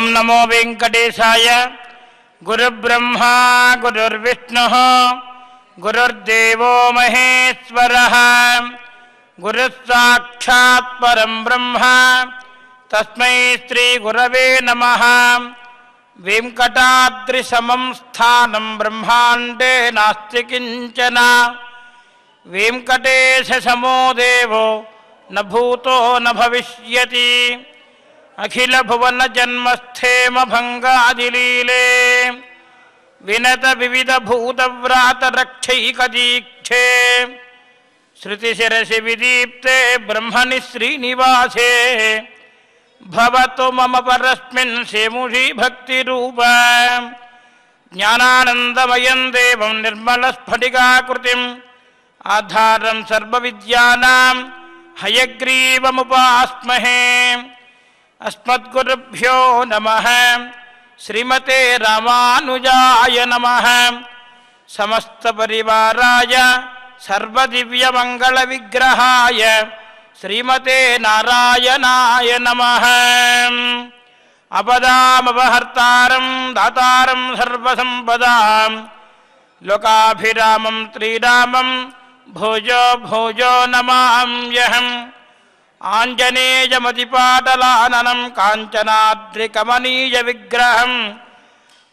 नमो वेंकटेशाय। गुरुब्रह्मा गुरुर्विष्णुः गुरुर्देवो महेश्वरः गुरुस्साक्षात् परं ब्रह्म तस्मै श्री गुरवे नमः। वेंकटाद्रिसमं स्थानं ब्रह्माण्डे नास्ति किंचन। वेंकटेशसमो देवो न भूतो न भविष्यति। अखिल भुवन जन्मस्थेम भंगादिलीले विनत विविध भूत व्रात रक्षैक दीक्षे श्रुतिशिरसि विदीप्ते ब्रह्मणि श्रीनिवासे भवतु मम परस्मिन् सेमुषी भक्तिरूप। ज्ञानानन्दमयं देवं निर्मलस्फटिकाकृतिम् आधारं सर्वविद्यानां हयग्रीवमुपास्महे। अस्मद्गुरुभ्यो नमः। श्रीमते रामानुजाय नमः। समस्त परिवाराय सर्वदिव्यमंगलविग्रहाय श्रीमते नारायणाय नमः। अपदामपहर्तारं दातारं सर्वसंपदां लोकाभिरामं श्रीरामं भोजो भोजो नमाम्यहम्। आञ्जनेयमतिपाटलाननं काञ्चनाद्रिकमनीयविग्रहं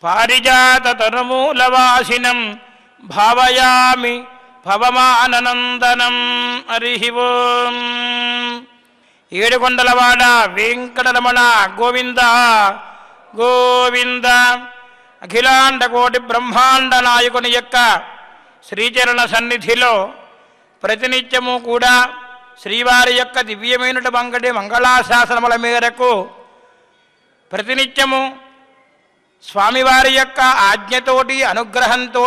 पारिजाततनुमूलवासिनं भावयामि भवमाननन्दनं। हरिः ओम्। ఏడుకొండలవాడ వెంకటరమణ గోవింద గోవింద. అఖిలాండ కోటి బ్రహ్మాండ నాయకుని యొక్క శ్రీచరణ సన్నిధిలో ప్రతినిత్యము కూడా శ్రీవారి యొక్క దివ్యమైనటువంటి మంగళాశాసనముల మేరకు ప్రతినిత్యము స్వామివారి యొక్క ఆజ్ఞతోటి అనుగ్రహంతో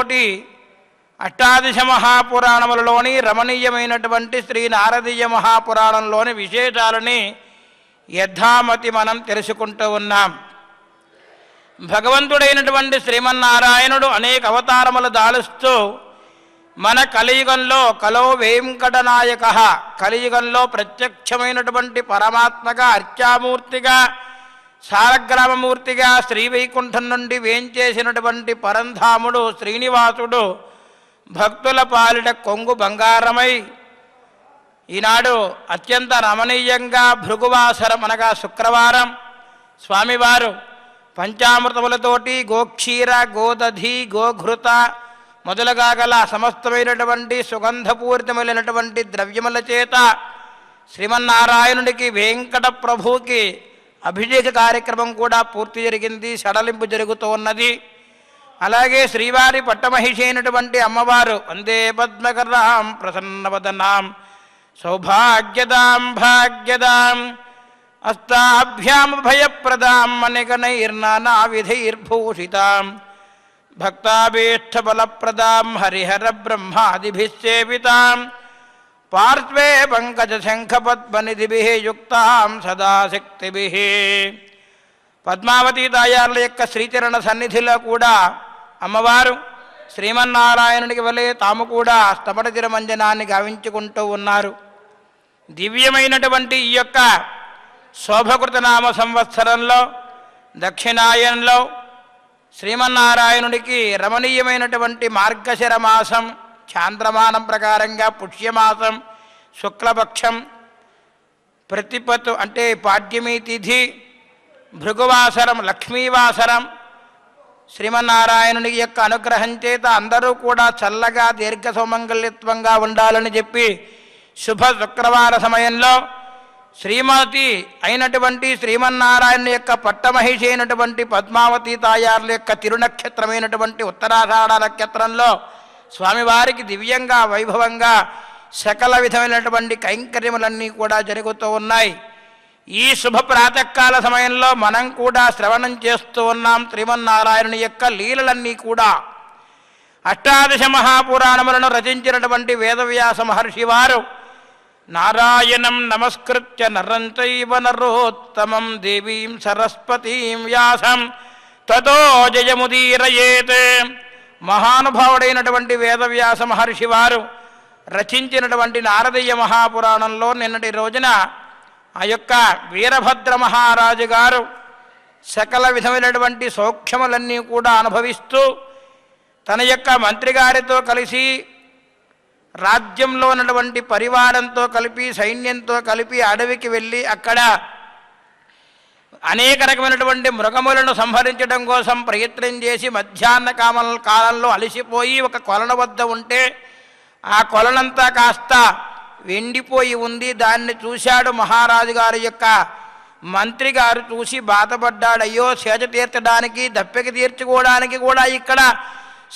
అష్టాదశ మహాపురాణములలోని రమణీయమైనటువంటి శ్రీ నారదీయ మహాపురాణంలోని విశేషాలని యథామతి మనం తెలుసుకుంటూ ఉన్నాం. భగవంతుడైనటువంటి శ్రీమన్నారాయణుడు అనేక అవతారములు దాలుస్తూ మన కలియుగంలో కలో వెంకటనాయక, కలియుగంలో ప్రత్యక్షమైనటువంటి పరమాత్మగా అర్చామూర్తిగా సారగ్రామమూర్తిగా శ్రీవైకుంఠం నుండి వేంచేసినటువంటి పరంధాముడు శ్రీనివాసుడు భక్తుల పాలిట కొంగు బంగారమై ఈనాడు అత్యంత రమణీయంగా భృగువాసరం అనగా శుక్రవారం స్వామివారు పంచామృతములతోటి గోక్షీర గోదధి గోఘృత మొదలుగా గల సమస్తమైనటువంటి సుగంధపూరితమైనటువంటి ద్రవ్యముల చేత శ్రీమన్నారాయణుడికి వెంకట ప్రభుకి అభిషేక కార్యక్రమం కూడా పూర్తి జరిగింది, సడలింపు జరుగుతూ ఉన్నది. అలాగే శ్రీవారి పట్టమహిషి అయినటువంటి అమ్మవారు వందే పద్మకరాం ప్రసన్నవదనాం సౌభాగ్యదాం భాగ్యదాం అస్తాభ్యాం భయప్రదాం మణిగణైర్నానా విధైర్భూషితాం భక్తాభీష్టబలప్రదాం హరిహర బ్రహ్మాదిభిస్సేవితాం పార్శ్వే పంకజ శంఖపద్మనిధిభిః యుక్తాం సదాశక్తిభిః. పద్మావతి తాయార్ల యొక్క శ్రీచరణ సన్నిధిలో కూడా అమ్మవారు శ్రీమన్నారాయణునికి వలె తాము కూడా స్తమట తిరుమంజనాన్ని గావించుకుంటూ ఉన్నారు. దివ్యమైనటువంటి ఈ యొక్క శోభకృత నామ సంవత్సరంలో దక్షిణాయనంలో శ్రీమన్నారాయణుడికి రమణీయమైనటువంటి మార్గశిర మాసం చాంద్రమానం ప్రకారంగా పుష్యమాసం శుక్లపక్షం ప్రతిపత్తు అంటే పాడ్యమి తిథి భృగువాసరం లక్ష్మీవాసరం శ్రీమన్నారాయణుని యొక్క అనుగ్రహం చేత అందరూ కూడా చల్లగా దీర్ఘ సౌమంగళ్యత్వంగా ఉండాలని చెప్పి శుభ శుక్రవార సమయంలో శ్రీమతి అయినటువంటి శ్రీమన్నారాయణ యొక్క పట్టమహిషి అయినటువంటి పద్మావతి తాయార్ల యొక్క తిరునక్షత్రమైనటువంటి ఉత్తరాషాఢ నక్షత్రంలో స్వామివారికి దివ్యంగా వైభవంగా సకల విధమైనటువంటి కైంకర్యములన్నీ కూడా జరుగుతూ ఉన్నాయి. ఈ శుభ ప్రాతకాల సమయంలో మనం కూడా శ్రవణం చేస్తూ ఉన్నాం శ్రీమన్నారాయణుని యొక్క లీలలన్నీ కూడా. అష్టాదశ మహాపురాణములను రచించినటువంటి వేదవ్యాస మహర్షి వారు నారాయణం నమస్కృత్య నరం చైవ నరోత్తమం దేవీం సరస్వతీం వ్యాసం తతో జయముదీరయేత్. మహానుభావుడైనటువంటి వేదవ్యాస మహర్షి వారు రచించినటువంటి నారదీయ మహాపురాణంలో నిన్నటి రోజున ఆ యొక్క వీరభద్ర మహారాజు గారు సకల విధమైనటువంటి సౌఖ్యములన్నీ కూడా అనుభవిస్తూ తన యొక్క మంత్రి గారితో కలిసి రాజ్యంలో ఉన్నటువంటి పరివారంతో కలిపి సైన్యంతో కలిపి అడవికి వెళ్ళి అక్కడ అనేక రకమైనటువంటి మృగములను సంహరించడం కోసం ప్రయత్నం చేసి మధ్యాహ్న కాలంలో అలసిపోయి ఒక కొలను వద్ద ఉంటే ఆ కొలనంతా కాస్త వెండిపోయి ఉంది. దాన్ని చూశాడు మహారాజు గారి యొక్క మంత్రి గారు. చూసి బాధపడ్డాడు. అయ్యో, సేద తీర్చడానికి దప్పిక తీర్చుకోవడానికి కూడా ఇక్కడ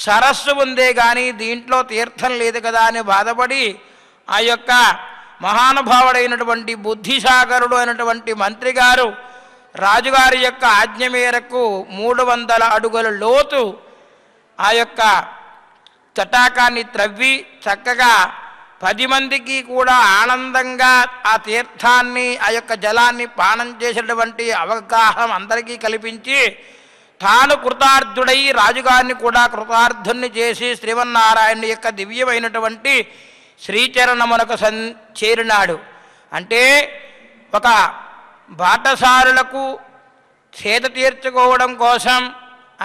సరస్సు ఉందే కానీ దీంట్లో తీర్థం లేదు కదా అని బాధపడి ఆ యొక్క మహానుభావుడైనటువంటి బుద్ధిసాగరుడు అయినటువంటి మంత్రి గారు రాజుగారి యొక్క ఆజ్ఞ మేరకు 300 అడుగుల లోతు ఆ యొక్క తటాకాన్ని త్రవ్వి చక్కగా 10 మందికి కూడా ఆనందంగా ఆ తీర్థాన్ని ఆ యొక్క జలాన్ని పానం చేసేటువంటి అవగాహన అందరికీ కల్పించి తాను కృతార్థుడై రాజుగారిని కూడా కృతార్థుని చేసి శ్రీమన్నారాయణుని యొక్క దివ్యమైనటువంటి శ్రీచరణమునకు చేరినాడు. అంటే ఒక బాటసారులకు సేద తీర్చుకోవడం కోసం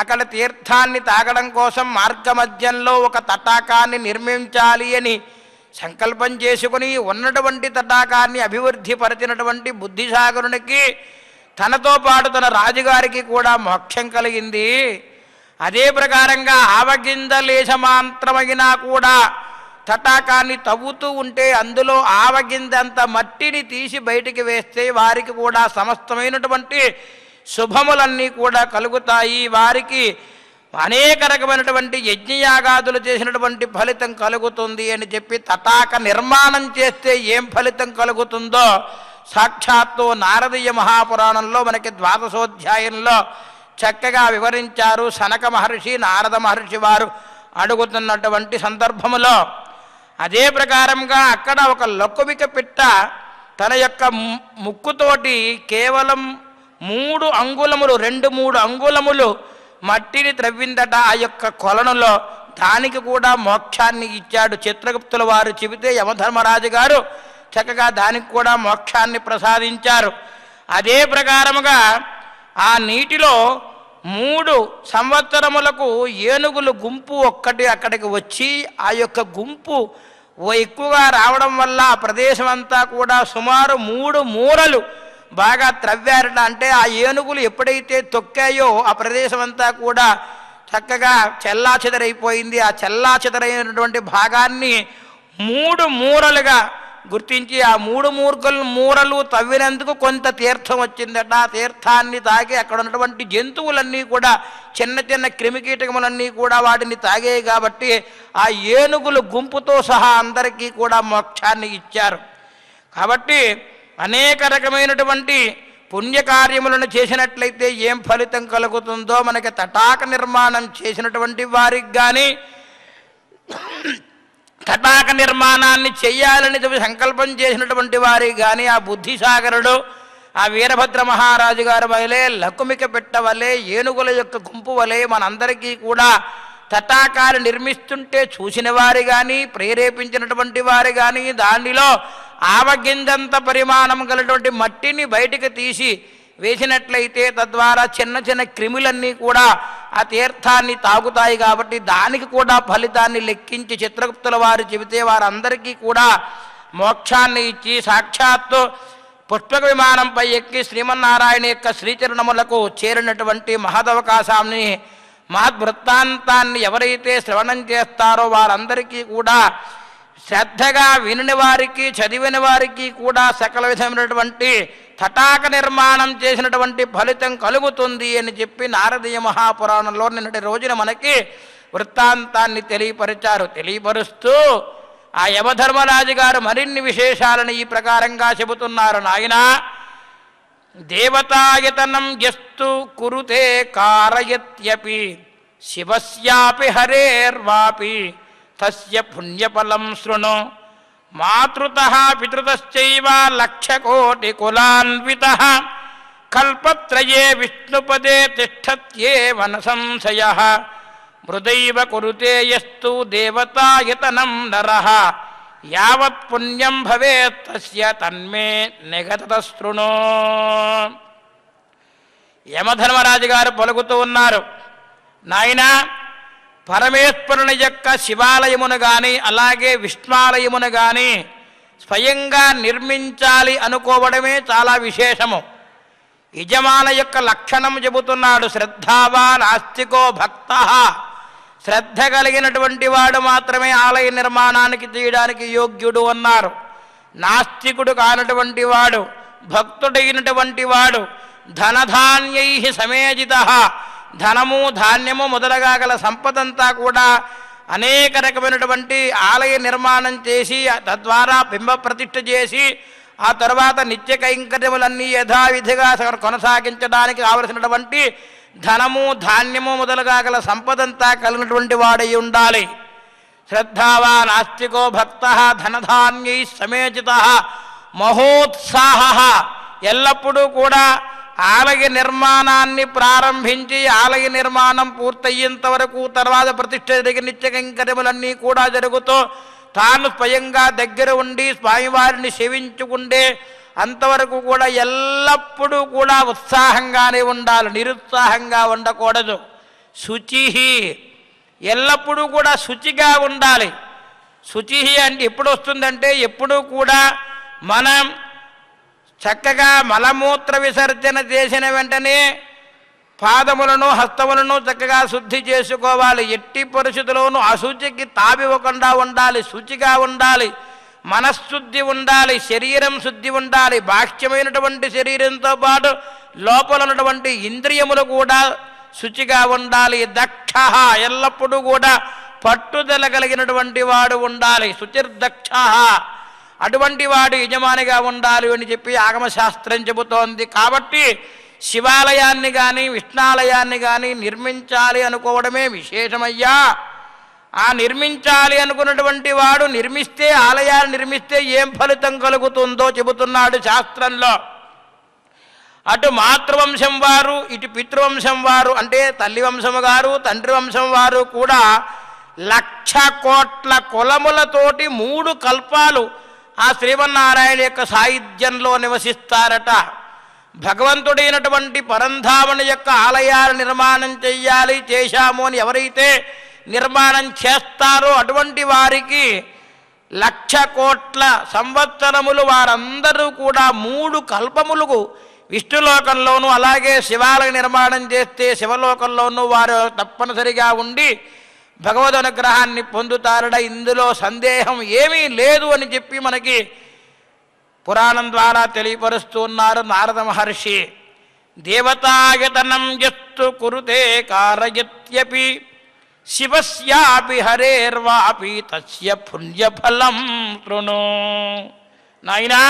అక్కడ తీర్థాన్ని తాగడం కోసం మార్గమధ్యంలో ఒక తటాకాన్ని నిర్మించాలి అని సంకల్పం చేసుకుని ఉన్నటువంటి తటాకాన్ని అభివృద్ధి పరిచినటువంటి బుద్ధిసాగరునికి తనతో పాటు తన రాజుగారికి కూడా మోక్షం కలిగింది. అదే ప్రకారంగా ఆవగింజలేశమాంత్రమైనా కూడా తటాకాన్ని తవ్వుతూ ఉంటే అందులో ఆవగింజంత మట్టిని తీసి బయటికి వేస్తే వారికి కూడా సమస్తమైనటువంటి శుభములన్నీ కూడా కలుగుతాయి. వారికి అనేక రకమైనటువంటి యజ్ఞయాగాదులు చేసినటువంటి ఫలితం కలుగుతుంది అని చెప్పి తటాక నిర్మాణం చేస్తే ఏం ఫలితం కలుగుతుందో సాక్షాత్తు నారదీయ మహాపురాణంలో మనకి 12వ చక్కగా వివరించారు. సనక మహర్షి నారద మహర్షి వారు అడుగుతున్నటువంటి సందర్భములో అదే ప్రకారంగా అక్కడ ఒక లొక్కుమిక పిట్ట తన యొక్క ముక్కుతోటి కేవలం 3 అంగుళములు 2-3 అంగుళములు మట్టిని త్రవ్విందట ఆ యొక్క కొలనులో. దానికి కూడా మోక్షాన్ని ఇచ్చాడు. చిత్రగుప్తుల వారు చెబితే యమధర్మరాజు గారు చక్కగా దానికి కూడా మోక్షాన్ని ప్రసాదించారు. అదే ప్రకారముగా ఆ నీటిలో 3 సంవత్సరములకు ఏనుగులు గుంపు ఒక్కటి అక్కడికి వచ్చి ఆ యొక్క గుంపు ఎక్కువగా రావడం వల్ల ఆ ప్రదేశం అంతా కూడా సుమారు 3 మూరలు బాగా త్రవ్వారట. అంటే ఆ ఏనుగులు ఎప్పుడైతే తొక్కాయో ఆ ప్రదేశం అంతా కూడా చక్కగా చెల్లాచెదరైపోయింది. ఆ చెల్లాచెదరైనటువంటి భాగాన్ని 3 మూరలుగా గుర్తించి ఆ 3 మూరలు తవ్వినందుకు కొంత తీర్థం వచ్చిందట. ఆ తీర్థాన్ని తాగి అక్కడ ఉన్నటువంటి జంతువులన్నీ కూడా చిన్న చిన్న క్రిమికీటకములన్నీ కూడా వాటిని తాగాయి కాబట్టి ఆ ఏనుగులు గుంపుతో సహా అందరికీ కూడా మోక్షాన్ని ఇచ్చారు. కాబట్టి అనేక రకమైనటువంటి పుణ్యకార్యములను చేసినట్లయితే ఏం ఫలితం కలుగుతుందో మనకి తటాక నిర్మాణం చేసినటువంటి వారికి కానీ తటాక నిర్మాణాన్ని చెయ్యాలని సంకల్పం చేసినటువంటి వారికి కానీ ఆ బుద్ధిసాగరుడు ఆ వీరభద్ర మహారాజు గారి వలె లకుమిక పెట్ట వలె ఏనుగుల యొక్క గుంపు వలె మనందరికీ కూడా తటాకాలు నిర్మిస్తుంటే చూసిన వారు కానీ ప్రేరేపించినటువంటి వారు కానీ దానిలో ఆవగింజంత పరిమాణం గలటువంటి మట్టిని బయటికి తీసి వేసినట్లయితే తద్వారా చిన్న చిన్న క్రిములన్నీ కూడా ఆ తీర్థాన్ని తాగుతాయి. కాబట్టి దానికి కూడా ఫలితాన్ని లెక్కించి చిత్రగుప్తుల వారు చెబితే వారందరికీ కూడా మోక్షాన్ని ఇచ్చి సాక్షాత్తు పుష్పక విమానంపై ఎక్కి శ్రీమన్నారాయణ యొక్క శ్రీచరణములకు చేరినటువంటి మహదవకాశాన్ని మహద్వృత్తాంతాన్ని ఎవరైతే శ్రవణం చేస్తారో వారందరికీ కూడా శ్రద్ధగా వినిన వారికి చదివిన వారికి కూడా సకల విధమైనటువంటి తటాక నిర్మాణం చేసినటువంటి ఫలితం కలుగుతుంది అని చెప్పి నారదీయ మహాపురాణంలో నిన్నటి రోజున మనకి వృత్తాంతాన్ని తెలియపరిచారు. తెలియపరుస్తూ ఆ యమధర్మరాజు గారు మరిన్ని విశేషాలను ఈ ప్రకారంగా చెబుతున్నారు. నాయనా, దేవతాయతనం యస్తు కురుతే కారయత్యపి శివస్యాపి హరేర్వాపి తస్య పుణ్యఫలం శృణు మాతృతః పితృతశ్చైవ లక్షకోటి కులాన్వితః కల్పత్రయే విష్ణుపదే తిష్టత్యేవ న సంశయః మృదైవ కురుతే యస్తు దేవతాయతనం నరః యావత్ పుణ్యం భవేత్ తస్య తన్మే నిగతతః శృణు. యమధర్మరాజు గారు పలుకుతూ ఉన్నారు, నాయనా పరమేశ్వరుని యొక్క శివాలయమును కానీ అలాగే విష్ణాలయమును కానీ స్వయంగా నిర్మించాలి అనుకోవడమే చాలా విశేషము. యజమాన యొక్క లక్షణం చెబుతున్నాడు, శ్రద్ధావాన్ ఆస్తికో భక్త. శ్రద్ధ కలిగినటువంటి వాడు మాత్రమే ఆలయ నిర్మాణానికి చేయడానికి యోగ్యుడు అన్నారు. నాస్తికుడు కానటువంటి వాడు, భక్తుడైనటువంటి వాడు ధనధాన్యై సమేజిత, ధనము ధాన్యము మొదలగా గల సంపదంతా కూడా అనేక రకమైనటువంటి ఆలయ నిర్మాణం చేసి తద్వారా బింబ ప్రతిష్ఠ చేసి ఆ తర్వాత నిత్య కైంకర్యములన్నీ యథావిధిగా కొనసాగించడానికి కావలసినటువంటి ధనము ధాన్యము మొదలుగా గల సంపదంతా కలిగినటువంటి వాడై ఉండాలి. శ్రద్ధావాన్ ఆస్తికో భక్త ధనధాన్యై సమేజిత మహోత్సాహ. ఎల్లప్పుడూ కూడా ఆలయ నిర్మాణాన్ని ప్రారంభించి ఆలయ నిర్మాణం పూర్తయ్యేంత వరకు తర్వాత ప్రతిష్ఠ జరిగే నిత్య కైంకర్యములన్నీ కూడా జరుగుతూ తాను స్వయంగా దగ్గర ఉండి స్వామివారిని సేవించుకుంటే అంతవరకు కూడా ఎల్లప్పుడూ కూడా ఉత్సాహంగానే ఉండాలి, నిరుత్సాహంగా ఉండకూడదు. శుచి, ఎల్లప్పుడూ కూడా శుచిగా ఉండాలి. శుచి అంటే ఎప్పుడు వస్తుందంటే ఎప్పుడూ కూడా మనం చక్కగా మలమూత్ర విసర్జన చేసిన వెంటనే పాదములను హస్తములను చక్కగా శుద్ధి చేసుకోవాలి. ఎట్టి పరిస్థితుల్లోనూ అశుచికి తావివ్వకుండా ఉండాలి, శుచిగా ఉండాలి. మనశ్శుద్ధి ఉండాలి, శరీరం శుద్ధి ఉండాలి. బాహ్యమైనటువంటి శరీరంతో పాటు లోపల ఉన్నటువంటి ఇంద్రియములు కూడా శుచిగా ఉండాలి. దక్ష, ఎల్లప్పుడూ కూడా పట్టుదల కలిగినటువంటి వాడు ఉండాలి. శుచిర్దక్ష, అటువంటి వాడు యజమానిగా ఉండాలి అని చెప్పి ఆగమశాస్త్రం చెబుతోంది. కాబట్టి శివాలయాన్ని కానీ విష్ణాలయాన్ని కానీ నిర్మించాలి అనుకోవడమే విశేషమయ్యా. ఆ నిర్మించాలి అనుకున్నటువంటి వాడు నిర్మిస్తే, ఆలయాన్ని నిర్మిస్తే ఏం ఫలితం కలుగుతుందో చెబుతున్నాడు శాస్త్రంలో. అటు మాతృవంశం వారు ఇటు పితృవంశం వారు అంటే తల్లి వంశము గారు తండ్రి వంశం వారు కూడా 1,00,000 కోట్ల కులములతోటి 3 కల్పాలు ఆ శ్రీమన్నారాయణ యొక్క సాయుధ్యంలో నివసిస్తారట. భగవంతుడైనటువంటి పరంధామని యొక్క ఆలయాల నిర్మాణం చెయ్యాలి, చేశాము అని ఎవరైతే నిర్మాణం చేస్తారో అటువంటి వారికి 1,00,000 కోట్ల సంవత్సరములు వారందరూ కూడా 3 కల్పములకు విష్ణులోకంలోనూ అలాగే శివాలయ నిర్మాణం చేస్తే శివలోకంలోనూ వారు తప్పనిసరిగా ఉండి భగవద్ అనుగ్రహాన్ని పొందుతారట. ఇందులో సందేహం ఏమీ లేదు అని చెప్పి మనకి పురాణం ద్వారా తెలియపరుస్తూ ఉన్నారు నారద మహర్షి. దేవతాయతనం యత్తు కురుతే కారయత్యపి శివస్యాపి హరేర్వాపి తస్య పుణ్యఫలం శృణు. నాయనా,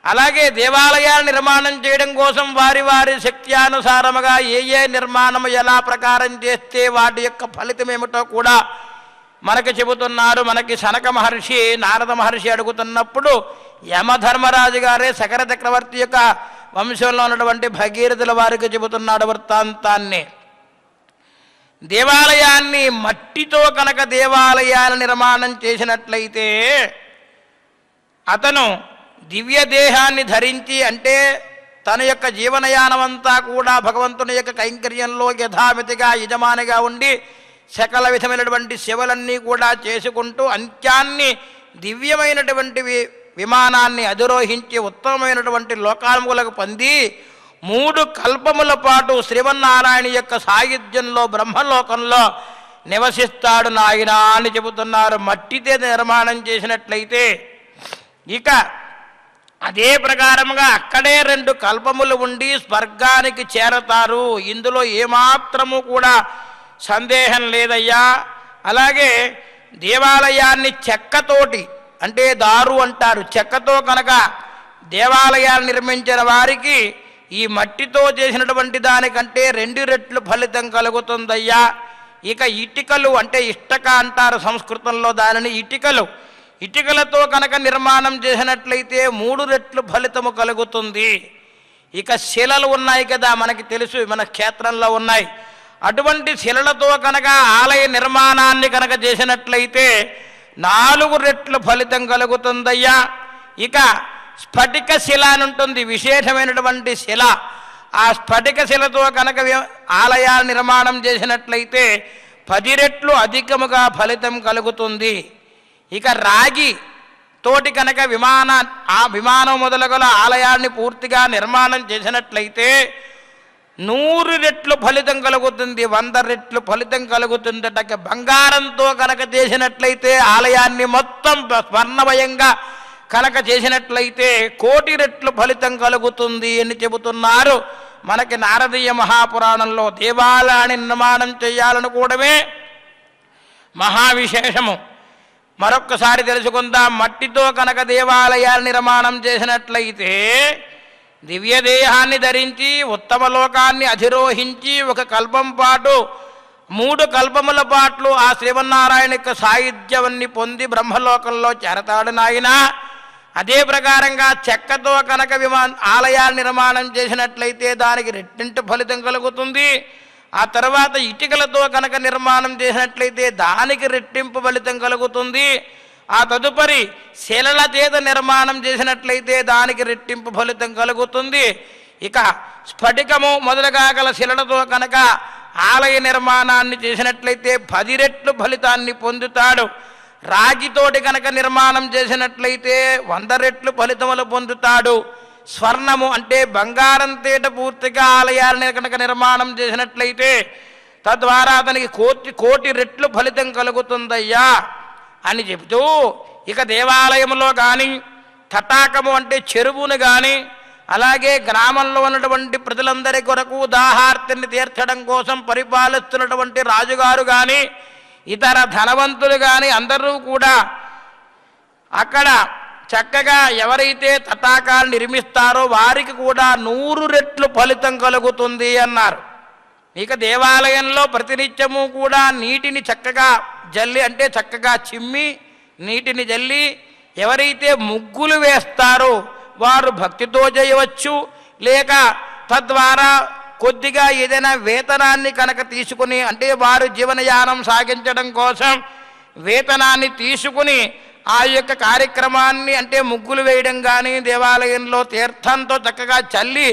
అలాగే దేవాలయాల నిర్మాణం చేయడం కోసం వారి వారి శక్త్యానుసారముగా ఏ నిర్మాణము ఎలా ప్రకారం చేస్తే వాటి యొక్క ఫలితం ఏమిటో కూడా మనకి చెబుతున్నారు. మనకి సనక మహర్షి నారద మహర్షి అడుగుతున్నప్పుడు యమధర్మరాజు గారే శకర చక్రవర్తి యొక్క వంశంలో ఉన్నటువంటి భగీరథుల వారికి చెబుతున్నాడు వృత్తాంతాన్ని. దేవాలయాన్ని మట్టితో కనుక దేవాలయాల నిర్మాణం చేసినట్లయితే అతను దివ్య దేహాన్ని ధరించి అంటే తన యొక్క జీవనయానమంతా కూడా భగవంతుని యొక్క కైంకర్యంలో యథామితిగా యజమానిగా ఉండి సకల విధమైనటువంటి సేవలన్నీ కూడా చేసుకుంటూ అంత్యాన్ని దివ్యమైనటువంటి విమానాన్ని అధిరోహించి ఉత్తమమైనటువంటి లోకాములకు పొంది 3 కల్పముల పాటు శ్రీమన్నారాయణ యొక్క సాయుధ్యంలో బ్రహ్మలోకంలో నివసిస్తాడు నాయనా అని చెబుతున్నారు. మట్టితే నిర్మాణం చేసినట్లయితే ఇక అదే ప్రకారముగా అక్కడే 2 కల్పములు ఉండి స్వర్గానికి చేరతారు. ఇందులో ఏమాత్రము కూడా సందేహం లేదయ్యా. అలాగే దేవాలయాన్ని చెక్కతోటి అంటే దారు అంటారు, చెక్కతో కనుక దేవాలయాలు నిర్మించిన వారికి ఈ మట్టితో చేసినటువంటి దానికంటే 2 రెట్లు ఫలితం కలుగుతుందయ్యా. ఇక ఇటుకలు అంటే ఇష్టక అంటారు సంస్కృతంలో దానిని, ఇటుకలతో కనుక నిర్మాణం చేసినట్లయితే 3 రెట్లు ఫలితము కలుగుతుంది. ఇక శిలలు ఉన్నాయి కదా, మనకి తెలుసు, మన క్షేత్రంలో ఉన్నాయి. అటువంటి శిలలతో కనుక ఆలయ నిర్మాణాన్ని కనుక చేసినట్లయితే 4 రెట్లు ఫలితం కలుగుతుందయ్యా. ఇక స్ఫటిక శిల అని ఉంటుంది, విశేషమైనటువంటి శిల. ఆ స్ఫటిక శిలతో కనుక ఆలయాలు నిర్మాణం చేసినట్లయితే 10 రెట్లు అధికముగా ఫలితం కలుగుతుంది. ఇక రాగి తోటి కనుక విమానం మొదలగల ఆలయాన్ని పూర్తిగా నిర్మాణం చేసినట్లయితే 100 రెట్లు ఫలితం కలుగుతుంది, 100 రెట్లు ఫలితం కలుగుతుందట. బంగారంతో కనుక చేసినట్లయితే ఆలయాన్ని మొత్తం స్వర్ణమయంగా కనుక చేసినట్లయితే 1,000,000 రెట్లు ఫలితం కలుగుతుంది అని చెబుతున్నారు. మనకి నారదీయ మహాపురాణంలో దేవాలయాన్ని నిర్మాణం చేయాలనుకోవడమే మహావిశేషము. మరొక్కసారి తెలుసుకుందాం. మట్టితో కనుక దేవాలయాన్ని నిర్మాణం చేసినట్లయితే దివ్యదేహాన్ని ధరించి ఉత్తమ లోకాన్ని అధిరోహించి 1 కల్పం పాటు 3 కల్పముల పాటు ఆ శ్రీమన్నారాయణ యొక్క సాయుధ్యాన్ని పొంది బ్రహ్మలోకంలో చేరతాడు నాయన. అదే ప్రకారంగా చెక్కతో కనుక ఆలయాన్ని నిర్మాణం చేసినట్లయితే దానికి రెట్టింటి ఫలితం కలుగుతుంది. ఆ తర్వాత ఇటుకలతో కనుక నిర్మాణం చేసినట్లయితే దానికి రెట్టింపు ఫలితం కలుగుతుంది. ఆ తదుపరి శిలల చేత నిర్మాణం చేసినట్లయితే దానికి రెట్టింపు ఫలితం కలుగుతుంది. ఇక స్ఫటికము మొదలుగా గల శిలలతో కనుక ఆలయ నిర్మాణాన్ని చేసినట్లయితే 10 రెట్లు ఫలితాన్ని పొందుతాడు. రాగితోటి కనుక నిర్మాణం చేసినట్లయితే 100 రెట్లు ఫలితములు పొందుతాడు. స్వర్ణము అంటే బంగారం తేట పూర్తిగా ఆలయాన్ని కనుక నిర్మాణం చేసినట్లయితే తద్వారా అతనికి 1,000,000 రెట్లు ఫలితం కలుగుతుందయ్యా అని చెబుతూ, ఇక దేవాలయంలో కానీ తటాకము అంటే చెరువును కానీ అలాగే గ్రామంలో ఉన్నటువంటి ప్రజలందరి కొరకు దాహార్తిని తీర్చడం కోసం పరిపాలిస్తున్నటువంటి రాజుగారు కానీ ఇతర ధనవంతులు కానీ అందరూ కూడా అక్కడ చక్కగా ఎవరైతే తటాకాలు నిర్మిస్తారో వారికి కూడా 100 రెట్లు ఫలితం కలుగుతుంది అన్నారు. ఇక దేవాలయంలో ప్రతినిత్యము కూడా నీటిని చక్కగా జల్లి అంటే చక్కగా చిమ్మి నీటిని జల్లి ఎవరైతే ముగ్గులు వేస్తారో వారు భక్తితో చేయవచ్చు, లేక తద్వారా కొద్దిగా ఏదైనా వేతనాన్ని కనుక తీసుకుని అంటే వారు జీవనయానం సాగించడం కోసం వేతనాన్ని తీసుకుని ఆ యొక్క కార్యక్రమాన్ని అంటే ముగ్గులు వేయడం కానీ దేవాలయంలో తీర్థంతో చక్కగా చల్లి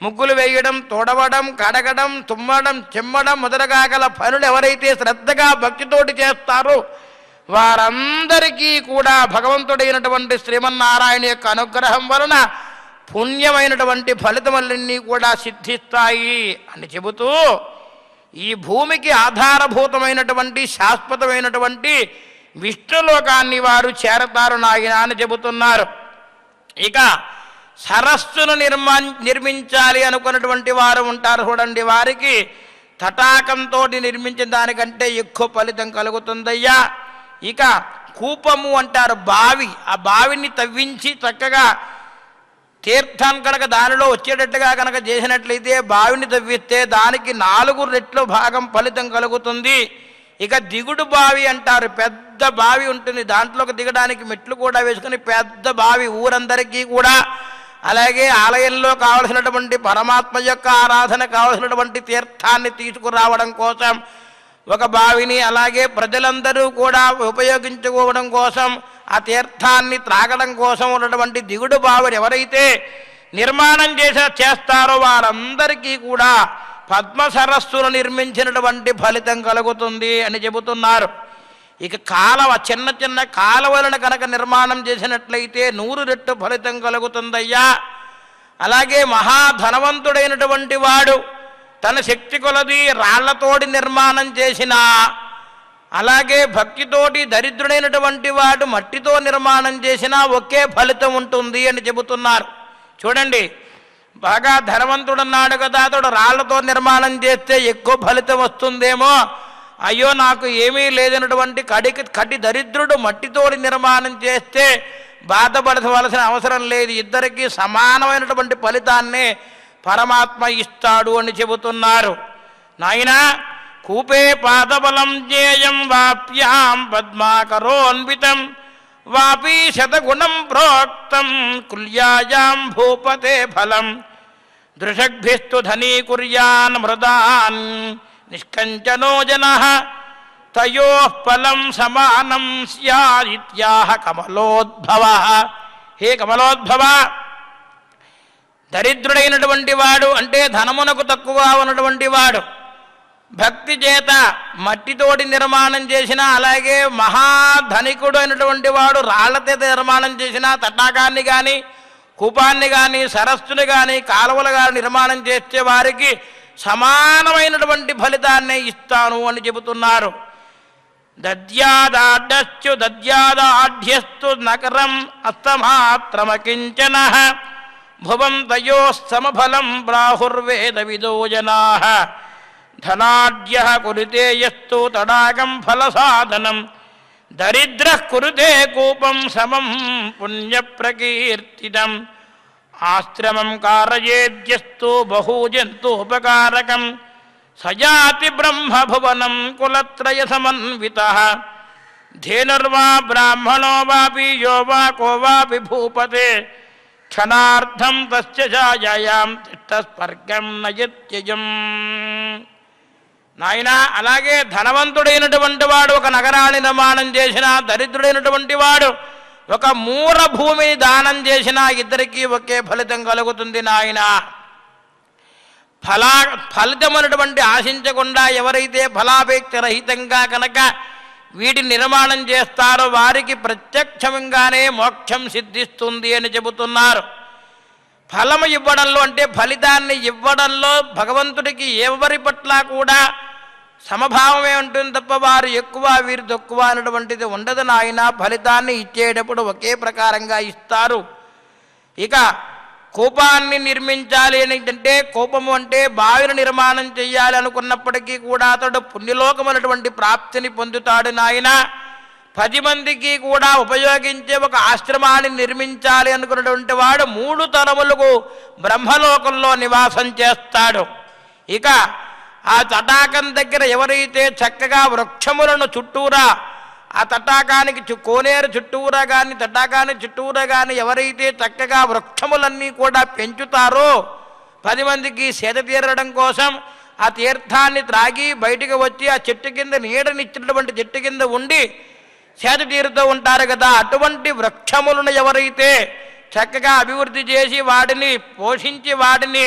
ముగ్గులు వేయడం, తొడవడం, కడగడం, తుమ్మడం, చిమ్మడం మొదలుగా గల పనులు ఎవరైతే శ్రద్ధగా భక్తితోటి చేస్తారో వారందరికీ కూడా భగవంతుడైనటువంటి శ్రీమన్నారాయణ యొక్క అనుగ్రహం వలన పుణ్యమైనటువంటి ఫలితములన్నీ కూడా సిద్ధిస్తాయి అని చెబుతూ ఈ భూమికి ఆధారభూతమైనటువంటి శాశ్వతమైనటువంటి విష్ణులోకాన్ని వారు చేరతారు నాయన అని చెబుతున్నారు. ఇక సరస్సును నిర్మించాలి అనుకున్నటువంటి వారు ఉంటారు చూడండి, వారికి తటాకంతో నిర్మించిన దానికంటే ఎక్కువ ఫలితం కలుగుతుందయ్యా. ఇక కూపము అంటారు బావి, ఆ బావిని తవ్వించి చక్కగా తీర్థం కనుక దానిలో వచ్చేటట్టుగా కనుక చేసినట్లయితే బావిని తవ్విస్తే దానికి 4 రెట్లు భాగం ఫలితం కలుగుతుంది. ఇక దిగుడు బావి అంటారు, పెద్ద బావి ఉంటుంది, దాంట్లోకి దిగడానికి మెట్లు కూడా వేసుకుని పెద్ద బావి ఊరందరికీ కూడా అలాగే ఆలయంలో కావలసినటువంటి పరమాత్మ యొక్క ఆరాధన కావలసినటువంటి తీర్థాన్ని తీసుకురావడం కోసం ఒక బావిని అలాగే ప్రజలందరూ కూడా ఉపయోగించుకోవడం కోసం ఆ తీర్థాన్ని త్రాగడం కోసం ఉన్నటువంటి దిగుడు బావిని ఎవరైతే నిర్మాణం చేస్తారో వారందరికీ కూడా పద్మ సరస్సును నిర్మించినటువంటి ఫలితం కలుగుతుంది అని చెబుతున్నారు. ఇక కాలవ చిన్న చిన్న కాలువలను కనుక నిర్మాణం చేసినట్లయితే 100 రెట్లు ఫలితం కలుగుతుందయ్యా. అలాగే మహాధనవంతుడైనటువంటి వాడు తన శక్తి కొలది రాళ్లతోటి నిర్మాణం చేసిన అలాగే భక్తితోటి దరిద్రుడైనటువంటి వాడు మట్టితో నిర్మాణం చేసినా ఒకే ఫలితం ఉంటుంది అని చెబుతున్నారు. చూడండి, బాగా ధనవంతుడున్నాడు కదా, అతడు రాళ్లతో నిర్మాణం చేస్తే ఎక్కువ ఫలితం వస్తుందేమో, అయ్యో నాకు ఏమీ లేదన్నటువంటి కటి దరిద్రుడు మట్టితోటి నిర్మాణం చేస్తే బాధపడవలసిన అవసరం లేదు, ఇద్దరికీ సమానమైనటువంటి ఫలితాన్నే పరమాత్మ ఇస్తాడు అని చెబుతున్నారు. నాయనా, కూపే పాదబలం జ్ఞేయం వాప్యాం పద్మాకరోన్వితం వాపీ శతగుణం ప్రోక్తం కుల్యాయాం భూపతే ఫలం దృషగ్భిస్తు ధనీకుర్యాన్ మృదాన్ నిష్కంచనో జనః తయోః ఫలం సమానం స్యాదిత్యాహ కమలోద్భవ. హే కమలోద్భవ, దరిద్రుడైనటువంటి వాడు అంటే ధనమునకు తక్కువగా ఉన్నటువంటి వాడు భక్తి చేత మట్టితోటి నిర్మాణం చేసిన, అలాగే మహాధనికుడు అయినటువంటి వాడు రాళ్లతో నిర్మాణం చేసిన తటాకాన్ని కానీ కూపాన్ని కానీ సరస్సుని కానీ కాలువలు కానీ నిర్మాణం చేస్తే వారికి సమానమైనటువంటి ఫలితాన్ని ఇస్తాను అని చెబుతున్నారు. దద్యాదాఢ్యశ్చు దద్యాదాఢ్యస్తు నకరం అస్తమాత్రమకించన భువం తయోస్తమఫలం ప్రాహుర్వేద విదో జనాః ధనాఢ్యః కురుతే యస్తు తడాగం ఫలసాధనం దరిద్రః కురుతే కూపం సమం పుణ్యప్రకీర్తితం ఆశ్రమం కారయేద్యస్తు బహూజంతోపకారకం సజాతి బ్రహ్మభువనం కులత్రయ సమన్వితః ధేనుర్వా బ్రాహ్మణో వాపి యో వా కో వాపి భూపతే క్షణార్థం తస్య ఛాయాయాం తిష్టస్వర్గం నయత్యజం. నాయన, అలాగే ధనవంతుడైనటువంటి వాడు ఒక నగరాన్ని నిర్మాణం చేసినా, దరిద్రుడైనటువంటి వాడు ఒక మూర భూమిని దానం చేసినా ఇద్దరికీ ఒకే ఫలితం కలుగుతుంది నాయన. ఫలితమైనటువంటి ఆశించకుండా ఎవరైతే ఫలాపేక్ష రహితంగా కనుక వీటిని నిర్మాణం చేస్తారో వారికి ప్రత్యక్షంగానే మోక్షం సిద్ధిస్తుంది అని చెబుతున్నారు. ఫలము ఇవ్వడంలో అంటే ఫలితాన్ని ఇవ్వడంలో భగవంతుడికి ఎవరి పట్ల కూడా సమభావమే ఉంటుంది తప్ప వారు ఎక్కువ వీరు తక్కువ అనేటువంటిది ఉండదు నాయన. ఫలితాన్ని ఇచ్చేటప్పుడు ఒకే ప్రకారంగా ఇస్తారు. ఇక కూపాన్ని నిర్మించాలి అని అంటే, కూపము అంటే బావిని నిర్మాణం చెయ్యాలి అనుకున్నప్పటికీ కూడా అతడు పుణ్యలోకమైనటువంటి ప్రాప్తిని పొందుతాడు నాయన. 10 మందికి కూడా ఉపయోగించే ఒక ఆశ్రమాన్ని నిర్మించాలి అనుకున్నటువంటి వాడు 3 తరములకు బ్రహ్మలోకంలో నివాసం చేస్తాడు. ఇక ఆ తటాకం దగ్గర ఎవరైతే చక్కగా వృక్షములను చుట్టూరా, ఆ తటాకానికి కోనేరు చుట్టూరా కానీ తటాకానికి చుట్టూరా కానీ ఎవరైతే చక్కగా వృక్షములన్నీ కూడా పెంచుతారో 10 మందికి సేద తీరడం కోసం ఆ తీర్థాన్ని త్రాగి బయటికి వచ్చి ఆ చెట్టు కింద నీడనిచ్చినటువంటి చెట్టు కింద ఉండి సేద తీరుతూ ఉంటారు కదా, అటువంటి వృక్షములను ఎవరైతే చక్కగా అభివృద్ధి చేసి వాటిని పోషించి వాటిని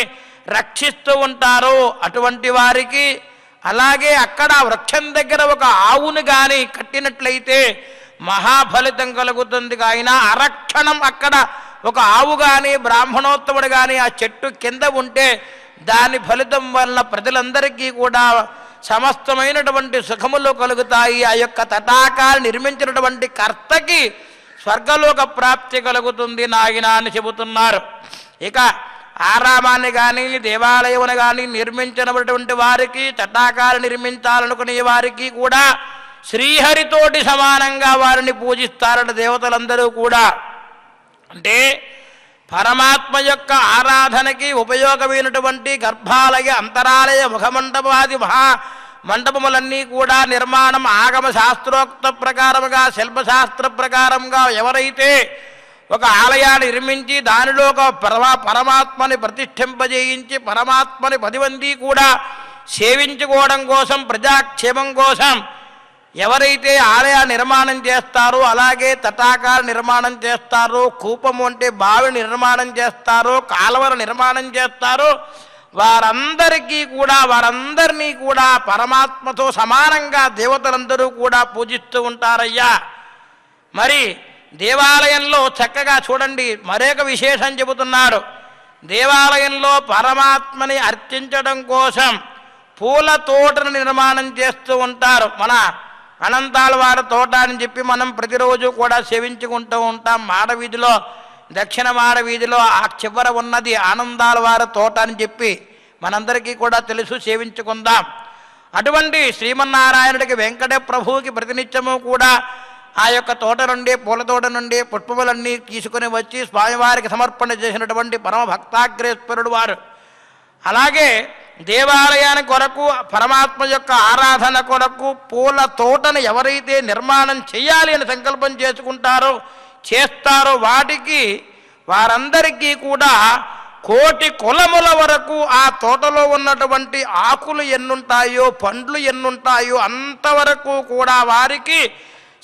రక్షిస్తూ ఉంటారో అటువంటి వారికి, అలాగే అక్కడ వృక్షం దగ్గర ఒక ఆవును కానీ కట్టినట్లయితే మహాఫలితం కలుగుతుంది. ఆయన అరక్షణం అక్కడ ఒక ఆవు కానీ బ్రాహ్మణోత్తముడు కానీ ఆ చెట్టు కింద ఉంటే దాని ఫలితం వలన ప్రజలందరికీ కూడా సమస్తమైనటువంటి సుఖములు కలుగుతాయి. ఆ యొక్క తటాకాలు నిర్మించినటువంటి కర్తకి స్వర్గలోక ప్రాప్తి కలుగుతుంది నాయన అని చెబుతున్నారు. ఇక ఆరామాన్ని కానీ దేవాలయమును కానీ నిర్మించినటువంటి వారికి, తటాకాలు నిర్మించాలనుకునే వారికి కూడా శ్రీహరితోటి సమానంగా వారిని పూజిస్తారట దేవతలందరూ కూడా. అంటే పరమాత్మ యొక్క ఆరాధనకి ఉపయోగమైనటువంటి గర్భాలయ, అంతరాలయ, ముఖమండపాది మండపములన్నీ కూడా నిర్మాణం ఆగమ శాస్త్రోక్త ప్రకారముగా శిల్పశాస్త్ర ప్రకారంగా ఎవరైతే ఒక ఆలయాన్ని నిర్మించి దానిలో ఒక పరమాత్మని ప్రతిష్ఠింపజేయించి పరమాత్మని 10 మంది కూడా సేవించుకోవడం కోసం, ప్రజాక్షేమం కోసం ఎవరైతే ఆలయ నిర్మాణం చేస్తారో, అలాగే తటాకాల నిర్మాణం చేస్తారో, కూపము అంటే బావి నిర్మాణం చేస్తారో, కాలువల నిర్మాణం చేస్తారో వారందరినీ కూడా పరమాత్మతో సమానంగా దేవతలందరూ కూడా పూజిస్తూ ఉంటారయ్యా. మరి దేవాలయంలో చక్కగా చూడండి, మరొక విశేషం చెబుతున్నాడు. దేవాలయంలో పరమాత్మని అర్చించడం కోసం పూల తోటను నిర్మాణం చేస్తూ ఉంటారు. మన అనంతాలవారి తోట అని చెప్పి మనం ప్రతిరోజు కూడా సేవించుకుంటూ ఉంటాం. మాడవీధిలో, దక్షిణ మాడవీధిలో ఆ చివర ఉన్నది ఆనందాలవారి తోట అని చెప్పి మనందరికీ కూడా తెలుసు, సేవించుకుందాం. అటువంటి శ్రీమన్నారాయణుడికి వెంకట ప్రభువుకి ప్రతినిత్యము కూడా ఆ యొక్క తోట నుండి, పూల తోట నుండి పుష్పములన్నీ తీసుకుని వచ్చి స్వామివారికి సమర్పణ చేసినటువంటి పరమ భక్తాగ్రేశ్వరుడు వారు. అలాగే దేవాలయానికి కొరకు, పరమాత్మ యొక్క ఆరాధన కొరకు పూల తోటను ఎవరైతే నిర్మాణం చేయాలి అని సంకల్పం చేస్తారో వారందరికీ కూడా 1,000,000 కులముల వరకు ఆ తోటలో ఉన్నటువంటి ఆకులు ఎన్నుంటాయో, పండ్లు ఎన్నుంటాయో అంతవరకు కూడా వారికి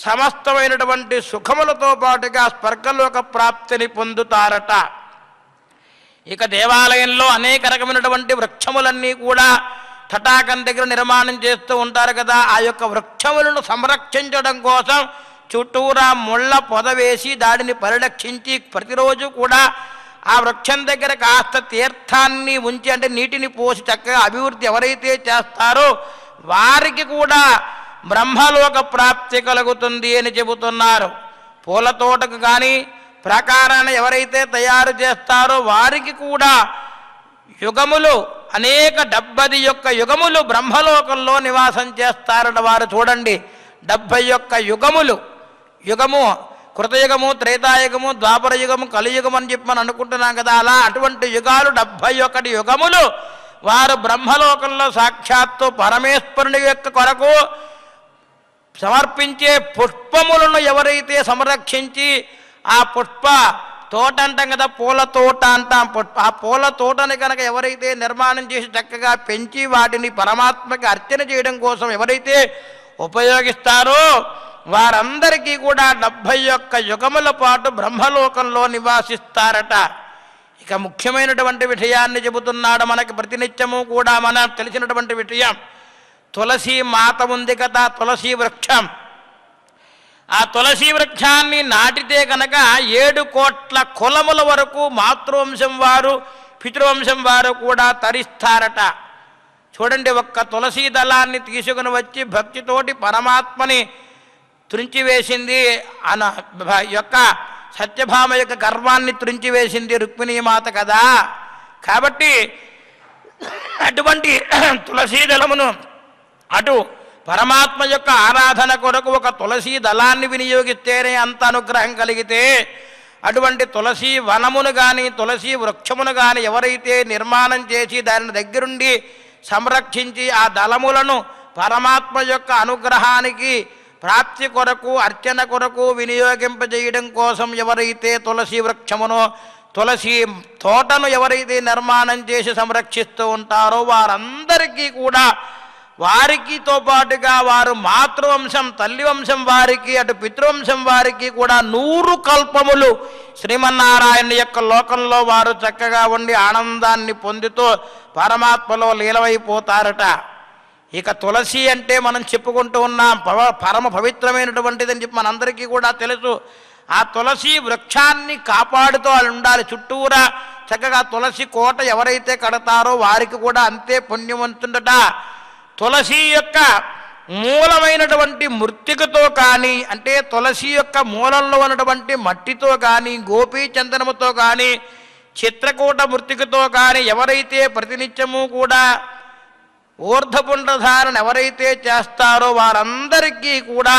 సమస్తమైనటువంటి సుఖములతో పాటుగా స్వర్గలోక ప్రాప్తిని పొందుతారట. ఇక దేవాలయంలో అనేక రకమైనటువంటి వృక్షములన్నీ కూడా తటాకం దగ్గర నిర్మాణం చేస్తూ ఉంటారు కదా. ఆ యొక్క వృక్షములను సంరక్షించడం కోసం చుట్టూరా ముళ్ళ పొద వేసి దాడిని పరిరక్షించి ప్రతిరోజు కూడా ఆ వృక్షం దగ్గర కాస్త తీర్థాన్ని ఉంచి, అంటే నీటిని పోసి చక్కగా అభివృద్ధి ఎవరైతే చేస్తారో వారికి కూడా బ్రహ్మలోక ప్రాప్తి కలుగుతుంది అని చెబుతున్నారు. పూల తోటకు కానీ ప్రాకారాన్ని ఎవరైతే తయారు చేస్తారో వారికి కూడా యుగములు అనేక 71 యుగములు బ్రహ్మలోకంలో నివాసం చేస్తారట వారు. చూడండి, 71 యుగములు. యుగము కృతయుగము, త్రేతాయుగము, ద్వాపర యుగము, కలియుగం అని చెప్పి మనం అనుకుంటున్నాం కదా. అలా అటువంటి యుగాలు 71 యుగములు వారు బ్రహ్మలోకంలో సాక్షాత్తు పరమేశ్వరుని యొక్క కొరకు సమర్పించే పుష్పములను ఎవరైతే సంరక్షించి ఆ పుష్ప తోట అంటాం కదా, పూల తోట అంటాం. ఆ పూల తోటని కనుక ఎవరైతే నిర్మాణం చేసి చక్కగా పెంచి వాటిని పరమాత్మకి అర్చన చేయడం కోసం ఎవరైతే ఉపయోగిస్తారో వారందరికీ కూడా 71 యుగముల పాటు బ్రహ్మలోకంలో నివాసిస్తారట. ఇక ముఖ్యమైనటువంటి విషయాన్ని చెబుతున్నాడు మనకి ప్రతినిత్యము కూడా మనకు తెలిసినటువంటి విషయం. తులసి మాత ఉంది కదా, తులసి వృక్షం. ఆ తులసి వృక్షాన్ని నాటితే కనుక 7 కోట్ల కులముల వరకు మాతృవంశం వారు పితృవంశం వారు కూడా తరిస్తారట. చూడండి, ఒక్క తులసి దళాన్ని తీసుకుని వచ్చి భక్తితోటి పరమాత్మని త్రుంచివేసింది. యొక్క సత్యభామ యొక్క గర్వాన్ని త్రుంచివేసింది రుక్మిణీమాత కదా. కాబట్టి అటువంటి తులసీ దళమును అటు పరమాత్మ యొక్క ఆరాధన కొరకు ఒక తులసీ దళాన్ని వినియోగిస్తేనే అంత అనుగ్రహం కలిగితే, అటువంటి తులసీ వనమును కానీ తులసీ వృక్షమును కానీ ఎవరైతే నిర్మాణం చేసి దాని దగ్గరుండి సంరక్షించి ఆ దళములను పరమాత్మ యొక్క అనుగ్రహానికి ప్రాప్తి కొరకు అర్చన కొరకు వినియోగింపజేయడం కోసం ఎవరైతే తులసి వృక్షమును తులసి తోటను ఎవరైతే నిర్మాణం చేసి సంరక్షిస్తూ ఉంటారో వారందరికీ కూడా వారికితో పాటుగా వారు మాతృవంశం తల్లి వంశం వారికి అటు పితృవంశం వారికి కూడా 100 కల్పములు శ్రీమన్నారాయణ యొక్క లోకంలో వారు చక్కగా ఉండి ఆనందాన్ని పొందుతూ పరమాత్మలో లీలమైపోతారట. ఇక తులసి అంటే మనం చెప్పుకుంటూ ఉన్నాం పరమ పవిత్రమైనటువంటిదని చెప్పి మనందరికీ కూడా తెలుసు. ఆ తులసి వృక్షాన్ని కాపాడుతూ ఉండాలి. చుట్టూరా చక్కగా తులసి కోట ఎవరైతే కడతారో వారికి కూడా అంతే పుణ్యవంతుందట. తులసి యొక్క మూలమైనటువంటి మృత్తికతో కానీ, అంటే తులసి యొక్క మూలంలో ఉన్నటువంటి మట్టితో కానీ, గోపీ చందనముతో కానీ, చిత్రకూట మృత్తికతో కానీ ఎవరైతే ప్రతినిత్యము కూడా ఊర్ధపుండ్రధారణ ఎవరైతే చేస్తారో వారందరికీ కూడా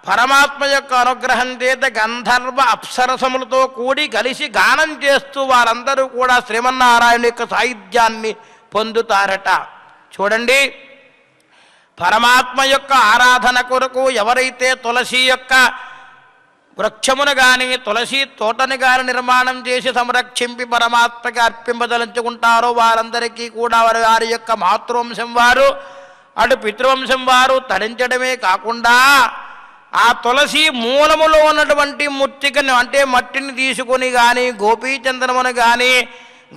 పరమాత్మ యొక్క అనుగ్రహం చేత గంధర్వ అప్సరసములతో కూడి కలిసి గానం చేస్తూ వారందరూ కూడా శ్రీమన్నారాయణ యొక్క సాయుధ్యాన్ని పొందుతారట. చూడండి, పరమాత్మ యొక్క ఆరాధన కొరకు ఎవరైతే తులసి యొక్క వృక్షమును కానీ తులసి తోటను కానీ నిర్మాణం చేసి సంరక్షింపి పరమాత్మకి అర్పింపదలుచుకుంటారో వారందరికీ కూడా వారి యొక్క మాతృవంశం వారు అటు పితృవంశం వారు తరించడమే కాకుండా ఆ తులసి మూలములో ఉన్నటువంటి మృత్తికను అంటే మట్టిని తీసుకొని కానీ గోపీచందనమును కానీ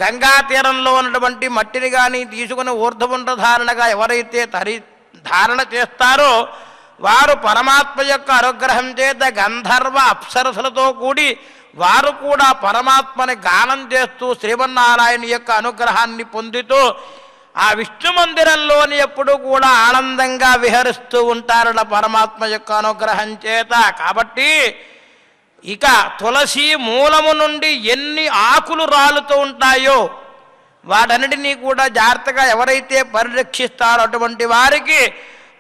గంగా తీరంలో ఉన్నటువంటి మట్టిని కానీ తీసుకుని ఊర్ధపుండ్రధారణగా ఎవరైతే ధారణ చేస్తారో వారు పరమాత్మ యొక్క అనుగ్రహం చేత గంధర్వ అప్సరసులతో కూడి వారు కూడా పరమాత్మని గానం చేస్తూ శ్రీమన్నారాయణ యొక్క అనుగ్రహాన్ని పొందుతూ ఆ విష్ణు మందిరంలోని ఎప్పుడు కూడా ఆనందంగా విహరిస్తూ ఉంటారట పరమాత్మ యొక్క అనుగ్రహం చేత. కాబట్టి ఇక తులసి మూలము నుండి ఎన్ని ఆకులు రాలుతూ ఉంటాయో వాటన్నిటినీ కూడా జాగ్రత్తగా ఎవరైతే పరిరక్షిస్తారో అటువంటి వారికి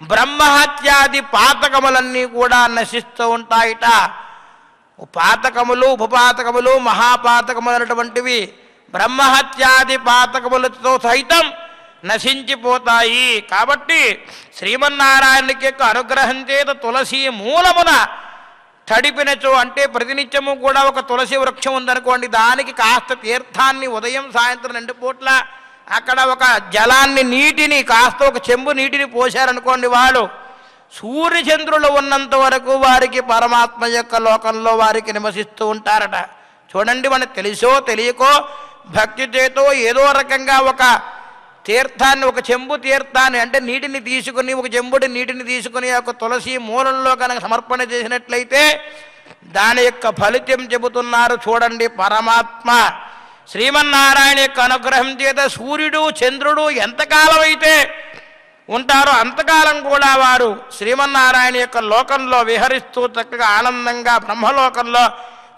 బ్రహ్మహత్యాది పాతకములన్నీ కూడా నశిస్తూ ఉంటాయిట. పాతకములు ఉపపాతకములు మహాపాతకములు అనేటువంటివి బ్రహ్మహత్యాది పాతకములతో సైతం నశించిపోతాయి. కాబట్టి శ్రీమన్నారాయణకి యొక్క అనుగ్రహం చేత తులసి మూలమున తడిపినచో అంటే ప్రతినిత్యము కూడా ఒక తులసి వృక్షం ఉందనుకోండి, దానికి కాస్త తీర్థాన్ని ఉదయం సాయంత్రం 2 పూట్ల అక్కడ ఒక జలాన్ని నీటిని కాస్త ఒక చెంబు నీటిని పోశారనుకోండి, వాడు సూర్యచంద్రులు ఉన్నంత వరకు వారికి పరమాత్మ యొక్క లోకంలో వారికి నివసిస్తూ ఉంటారట. చూడండి, మనకు తెలుసో తెలియకో భక్తి చేతో ఏదో రకంగా ఒక తీర్థాన్ని, ఒక చెంబు తీర్థాన్ని అంటే నీటిని తీసుకుని, ఒక చెంబుడి నీటిని తీసుకుని ఒక తులసి మూలంలో కనుక సమర్పణ చేసినట్లయితే దాని యొక్క ఫలితం చెబుతున్నారు. చూడండి, పరమాత్మ శ్రీమన్నారాయణ యొక్క అనుగ్రహం చేత సూర్యుడు చంద్రుడు ఎంతకాలం అయితే ఉంటారో అంతకాలం కూడా వారు శ్రీమన్నారాయణ యొక్క లోకంలో విహరిస్తూ చక్కగా ఆనందంగా బ్రహ్మలోకంలో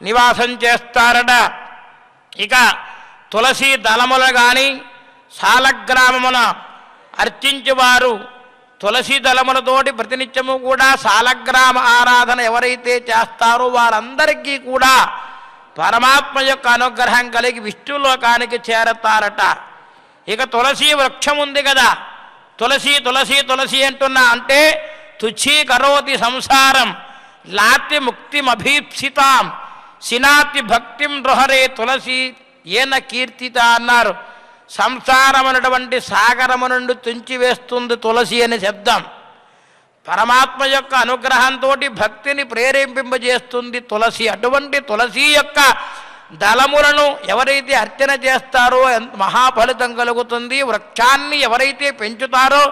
నివాసం చేస్తారట. ఇక తులసి దళములు కానీ సాలగ్రామమున అర్చించేవారు తులసి దళములతోటి ప్రతినిత్యము కూడా సాలగ్రామ ఆరాధన ఎవరైతే చేస్తారో వారందరికీ కూడా పరమాత్మ యొక్క అనుగ్రహం కలిగి విష్ణులోకానికి చేరతారట. ఇక తులసి వృక్షం ఉంది కదా, తులసి తులసి తులసి అంటున్నా అంటే తుచ్చీకరోతి సంసారం లాతి ముక్తిమభీప్సితాం సినాతి భక్తిం రుహరే తులసి ఏన కీర్తిత అన్నారు. సంసారం అనేటువంటి సాగరము నుండి తుంచివేస్తుంది తులసి అనే శబ్దం. పరమాత్మ యొక్క అనుగ్రహంతో భక్తిని ప్రేరేపింపజేస్తుంది తులసి. అటువంటి తులసి యొక్క దళములను ఎవరైతే అర్చన చేస్తారో మహాఫలితం కలుగుతుంది. వృక్షాన్ని ఎవరైతే పెంచుతారో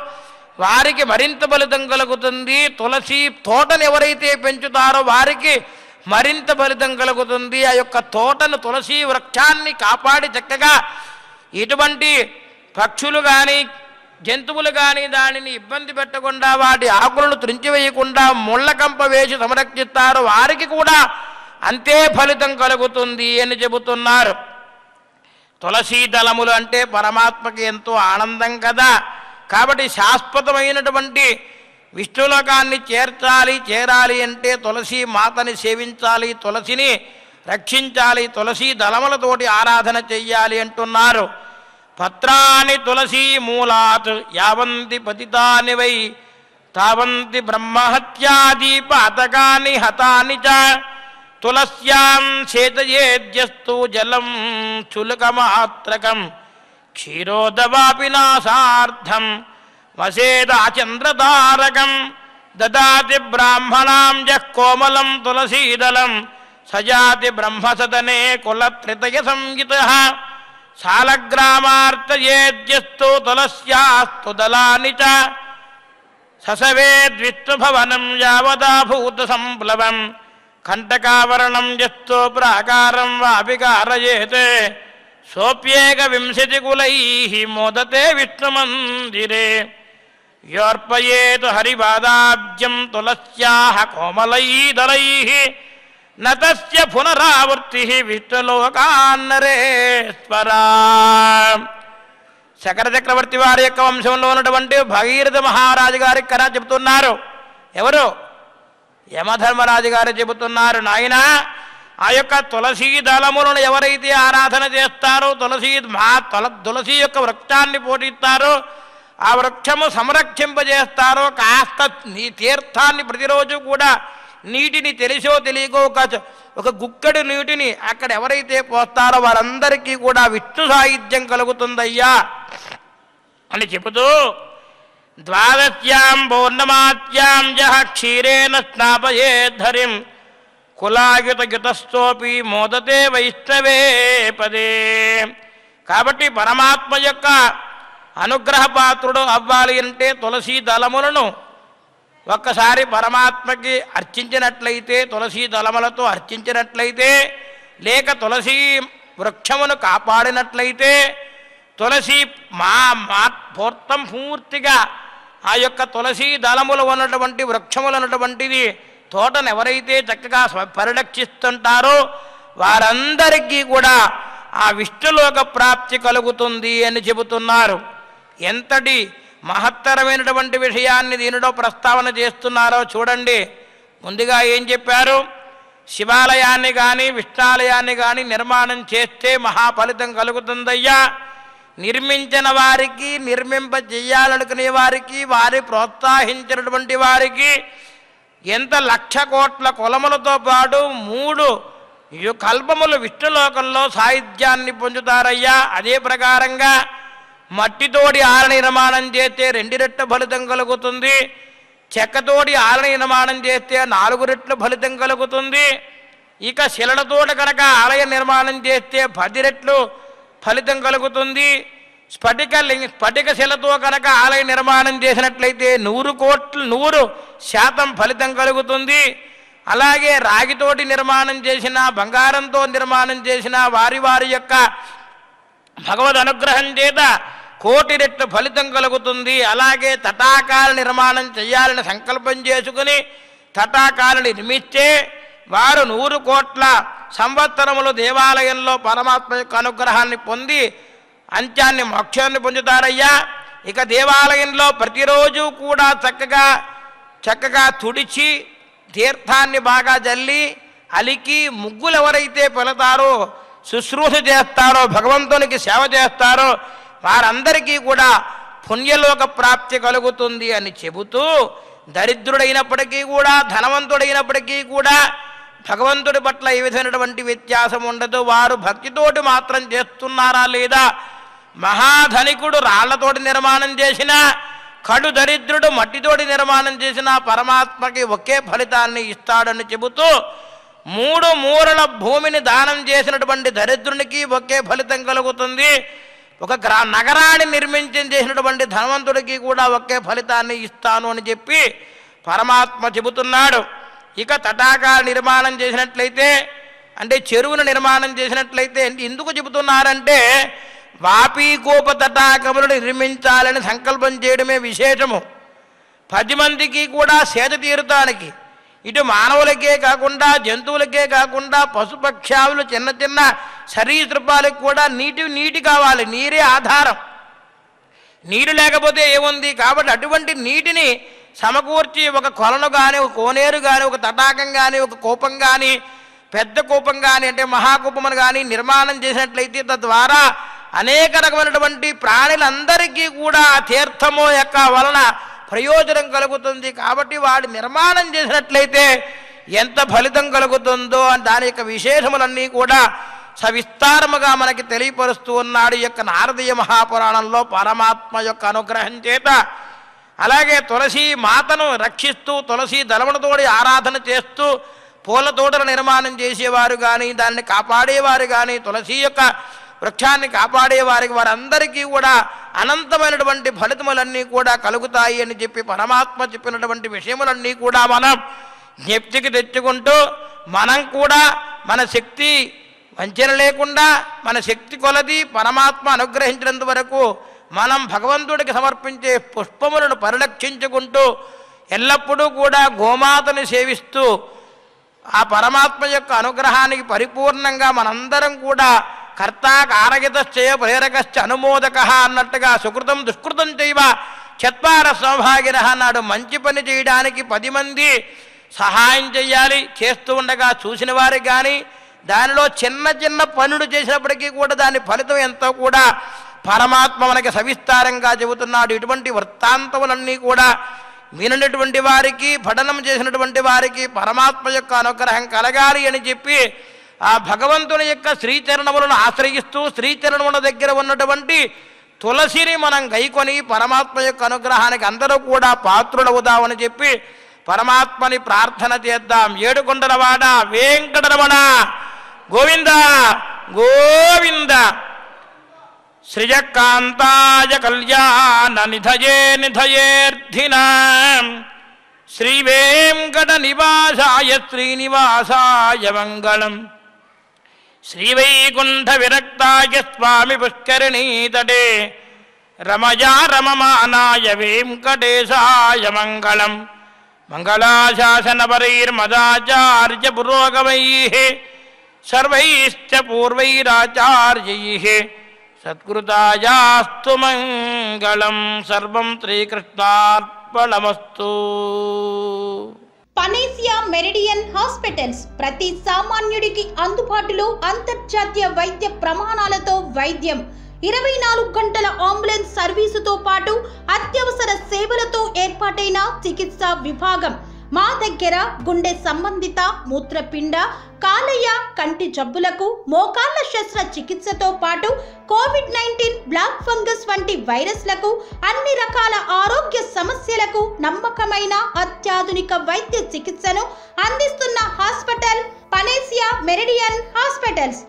వారికి మరింత ఫలితం కలుగుతుంది. తులసి తోటను ఎవరైతే పెంచుతారో వారికి మరింత ఫలితం కలుగుతుంది. ఆ యొక్క తోటను తులసి వృక్షాన్ని కాపాడి చక్కగా ఇటువంటి పక్షులు కానీ జంతువులు కానీ దానిని ఇబ్బంది పెట్టకుండా వాటి ఆకులను త్రుంచివేయకుండా ముళ్ళకంప వేసి సంరక్షిస్తారు, వారికి కూడా అంతే ఫలితం కలుగుతుంది అని చెబుతున్నారు. తులసీ దళములు అంటే పరమాత్మకి ఎంతో ఆనందం కదా. కాబట్టి శాశ్వతమైనటువంటి విష్ణులోకాన్ని చేరాలి అంటే తులసి మాతని సేవించాలి, తులసిని రక్షించాలి, తులసీ దళములతోటి ఆరాధన చెయ్యాలి అంటున్నారు. పత్రాని తులసీ మూలాత్ యావంతి పతితాని వై తావంతి బ్రహ్మహత్యాది పాతకాని హతాని చ తులస్యాం సేతయేద్యస్తు జలం చులకమాత్రకం క్షీరోదవాపి నాసార్థం వసేదాచంద్రతారకం దదాతి బ్రాహ్మణాం యః కోమలం తులసీదళం సజాతి బ్రహ్మసదనే కులత్రితయ సంయుతః సాలగ్రామార్తయేద్యస్తు తులస్యాస్తు దళాని చ ససవేద్విష్ణుభవనం యావదాభూత సంప్లవం కంటకావరణం యస్తో ప్రాకారం వాపికారయేతే సోప్యేక వింశతికులైః మోదతే విష్ణుమందిరే యోర్పయేతు హరిపాదాబ్జం తులస్యాః కోమలైదళైః నతస్య పునరావృత్తి విష్ణులోకాన్నరేశ్వరా. శకర చక్రవర్తి వారి యొక్క వంశంలో ఉన్నటువంటి భగీరథ మహారాజు గారికి కథ చెబుతున్నారు. ఎవరు? యమధర్మరాజు గారు చెబుతున్నారు, నాయన ఆ యొక్క తులసీ దళములను ఎవరైతే ఆరాధన చేస్తారో తులసి యొక్క వృక్షాన్ని పోషిస్తారో ఆ వృక్షము సంరక్షింపజేస్తారో కాస్త నీ తీర్థాన్ని ప్రతిరోజు కూడా నీటిని తెలిసో తెలియకో ఒక గుక్కడి నీటిని అక్కడ ఎవరైతే పోస్తారో వారందరికీ కూడా విష్ణు సాహిత్యం కలుగుతుందయ్యా అని చెబుతూ ద్వాదశ్యాం పౌర్ణమాత్యాం యః క్షీరేణ స్నాపయేద్ధరిం కులాయుతయుతస్థోపి మోదతే వైష్ణవే పదే. కాబట్టి పరమాత్మ యొక్క అనుగ్రహపాత్రుడు అవ్వాలి అంటే తులసీ దళములను ఒక్కసారి పరమాత్మకి అర్చించినట్లయితే, తులసీ దళములతో అర్చించినట్లయితే, లేక తులసీ వృక్షమును కాపాడినట్లయితే, తులసి పూర్తం పూర్తిగా ఆ యొక్క తులసీ దళములు ఉన్నటువంటి వృక్షములు ఉన్నటువంటిది తోటను ఎవరైతే చక్కగా పరిరక్షిస్తుంటారో వారందరికీ కూడా ఆ విష్ణులోక ప్రాప్తి కలుగుతుంది అని చెబుతున్నారు. ఎంతటి మహత్తరమైనటువంటి విషయాన్ని దీనిలో ప్రస్తావన చేస్తున్నారో చూడండి. ముందుగా ఏం చెప్పారు? శివాలయాన్ని కానీ విష్ణాలయాన్ని కానీ నిర్మాణం చేస్తే మహాఫలితం కలుగుతుందయ్యా. నిర్మించిన వారికి, నిర్మింప చెయ్యాలనుకునే వారికి, వారి ప్రోత్సహించినటువంటి వారికి ఎంత 1,00,000 కోట్ల కులములతో పాటు 3 కల్పములు విష్ణులోకంలో సాహిత్యాన్ని పొందుతారయ్యా. అదే ప్రకారంగా మట్టితోటి ఆలయ నిర్మాణం చేస్తే 2 రెట్ల ఫలితం కలుగుతుంది, చెక్కతోటి ఆలయ నిర్మాణం చేస్తే 4 రెట్ల ఫలితం కలుగుతుంది. ఇక శిలలతోటి కనుక ఆలయ నిర్మాణం చేస్తే 10 రెట్లు ఫలితం కలుగుతుంది. స్ఫటిక శిలతో కనుక ఆలయ నిర్మాణం చేసినట్లయితే 100% ఫలితం కలుగుతుంది. అలాగే రాగితోటి నిర్మాణం చేసిన, బంగారంతో నిర్మాణం చేసిన వారి వారి యొక్క భగవద్ అనుగ్రహం చేత 1,000,000 రెట్లు ఫలితం కలుగుతుంది. అలాగే తటాకాల నిర్మాణం చేయాలని సంకల్పం చేసుకుని తటాకాలు నిర్మిస్తే వారు 100 కోట్ల సంవత్సరములు దేవాలయంలో పరమాత్మ యొక్క అనుగ్రహాన్ని పొంది అంత్యాన్ని మోక్షాన్ని పొందుతారయ్యా. ఇక దేవాలయంలో ప్రతిరోజు కూడా చక్కగా తుడిచి తీర్థాన్ని బాగా జల్లి అలికి ముగ్గులు ఎవరైతే పెడతారో, శుశ్రూష చేస్తారో, భగవంతునికి సేవ చేస్తారో వారందరికీ కూడా పుణ్యలోక ప్రాప్తి కలుగుతుంది అని చెబుతూ, దరిద్రుడైనప్పటికీ కూడా ధనవంతుడైనప్పటికీ కూడా భగవంతుడి పట్ల ఏ విధమైనటువంటి వ్యత్యాసం ఉండదు. వారు భక్తితోటి మాత్రం చేస్తున్నారా లేదా? మహాధనికుడు రాళ్లతోటి నిర్మాణం చేసినా, కడు దరిద్రుడు మట్టితోటి నిర్మాణం చేసిన పరమాత్మకి ఒకే ఫలితాన్ని ఇస్తాడని చెబుతూ, 3 మూరల భూమిని దానం చేసినటువంటి దరిద్రునికి ఒకే ఫలితం కలుగుతుంది. ఒక నగరాన్ని చేసినటువంటి ధనవంతుడికి కూడా ఒకే ఫలితాన్ని ఇస్తాను అని చెప్పి పరమాత్మ చెబుతున్నాడు. ఇక తటాకాల నిర్మాణం చేసినట్లయితే, అంటే చెరువును నిర్మాణం చేసినట్లయితే ఎందుకు చెబుతున్నారంటే, వాపీకోప తటాకములను నిర్మించాలని సంకల్పం చేయడమే విశేషము. 10 మందికి కూడా సేద తీరుతానికి, ఇటు మానవులకే కాకుండా జంతువులకే కాకుండా పశుపక్షాలు చిన్న చిన్న సరీసృపాలకు కూడా నీటి కావాలి. నీరే ఆధారం. నీరు లేకపోతే ఏముంది? కాబట్టి అటువంటి నీటిని సమకూర్చి ఒక కొలను కానీ, ఒక కోనేరు కానీ, ఒక తటాకం కానీ, ఒక కూపం కానీ, పెద్ద కూపం కానీ అంటే మహాకూపమును కానీ నిర్మాణం చేసినట్లయితే తద్వారా అనేక రకమైనటువంటి ప్రాణులందరికీ కూడా తీర్థము యొక్క వలన ప్రయోజనం కలుగుతుంది. కాబట్టి వాడు నిర్మాణం చేసినట్లయితే ఎంత ఫలితం కలుగుతుందో దాని యొక్క విశేషములన్నీ కూడా సవిస్తారముగా మనకి తెలియపరుస్తూ ఉన్నాడు ఈ యొక్క నారదీయ మహాపురాణంలో పరమాత్మ యొక్క అనుగ్రహం చేత. అలాగే తులసి మాతను రక్షిస్తూ తులసి దళములతోటి ఆరాధన చేస్తూ పూల తోటల నిర్మాణం చేసేవారు కానీ, దాన్ని కాపాడేవారు కానీ, తులసి యొక్క వృక్షాన్ని కాపాడేవారికి వారందరికీ కూడా అనంతమైనటువంటి ఫలితములన్నీ కూడా కలుగుతాయి అని చెప్పి పరమాత్మ చెప్పినటువంటి విషయములన్నీ కూడా మనం జ్ఞప్తికి తెచ్చుకుంటూ, మనం కూడా మన శక్తి వంచన లేకుండా మన శక్తి కొలది పరమాత్మ అనుగ్రహించినంత వరకు మనం భగవంతుడికి సమర్పించే పుష్పములను పరిరక్షించుకుంటూ ఎల్లప్పుడూ కూడా గోమాతని సేవిస్తూ ఆ పరమాత్మ యొక్క అనుగ్రహానికి పరిపూర్ణంగా మనందరం కూడా కర్త కారగితశ్చయ ప్రేరకశ్చ అనుమోదక అన్నట్టుగా సుకృతం దుష్కృతం చేయవ చత్వార సౌభాగ్య అన్నాడు. మంచి పని చేయడానికి 10 మంది సహాయం చేయాలి. చేస్తూ ఉండగా చూసిన వారికి కానీ, దానిలో చిన్న చిన్న పనులు చేసినప్పటికీ కూడా దాని ఫలితం ఎంతో కూడా పరమాత్మ మనకి సవిస్తారంగా చెబుతున్నాడు. ఇటువంటి వృత్తాంతములన్నీ కూడా వినటువంటి వారికి, పఠనం చేసినటువంటి వారికి పరమాత్మ యొక్క అనుగ్రహం కలగాలి అని చెప్పి ఆ భగవంతుని యొక్క శ్రీచరణములను ఆశ్రయిస్తూ శ్రీచరణముల దగ్గర ఉన్నటువంటి తులసిని మనం గైకొని పరమాత్మ యొక్క అనుగ్రహానికి అందరూ కూడా పాత్రులవుదామని చెప్పి పరమాత్మని ప్రార్థన చేద్దాం. ఏడుకొండలవాడ వెంకటరమణ గోవింద గోవింద. శ్రీజకాంతాయ కళ్యాణ నిధయే నిధయేర్థినాం శ్రీవేంకట నివాసాయ శ్రీనివాసాయ మంగళం. శ్రీవైకుంఠ విరక్తాయ స్వామి పుష్కరిణీతటే రమయా రమమానాయ వెంకటేశాయ మంగళం. మంగళాశాసనపరైర్మదాచార్య పురోగమైః సర్వైశ్చ పూర్వైరాచార్యైః సత్కృతాయాస్తు మంగళం. సర్వం శ్రీకృష్ణార్పణమస్తు. పనేసియా మెరిడియన్ హాస్పిటల్స్ ప్రతి సామాన్యుడికి అందుబాటులో అంతర్జాతీయ వైద్య ప్రమాణాలతో వైద్యం, 24 గంటల అంబులెన్స్ సర్వీసుతో పాటు అత్యవసర సేవలతో ఏర్పాటైన చికిత్సా విభాగం. మా దగ్గర గుండె సంబంధిత, మూత్రపిండ, కాలేయ, కంటి జబ్బులకు, మోకాళ్ల శస్త్ర చికిత్సతో పాటు కోవిడ్-19, బ్లాక్ ఫంగస్ వంటి వైరస్లకు, అన్ని రకాల ఆరోగ్య సమస్యలకు నమ్మకమైన అత్యాధునిక వైద్య చికిత్సను అందిస్తున్న హాస్పిటల్ పనేసియా మెరిడియన్ హాస్పిటల్స్.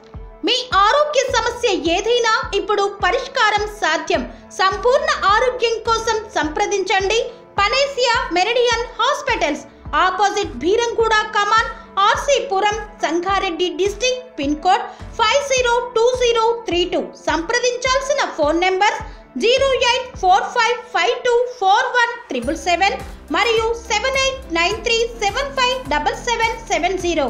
మీ ఆరోగ్య సమస్య ఏదైనా ఇప్పుడు పరిష్కారం సాధ్యం. సంపూర్ణ ఆరోగ్యం కోసం సంప్రదించండి Panacea Meridian Hospitals, opposite Beeramguda Kaman, RC Puram, Sangareddy district, pin code 502032. సంప్రదించాల్సిన ఫోన్ నెంబర్ 0845524177 మరియు 7893757770.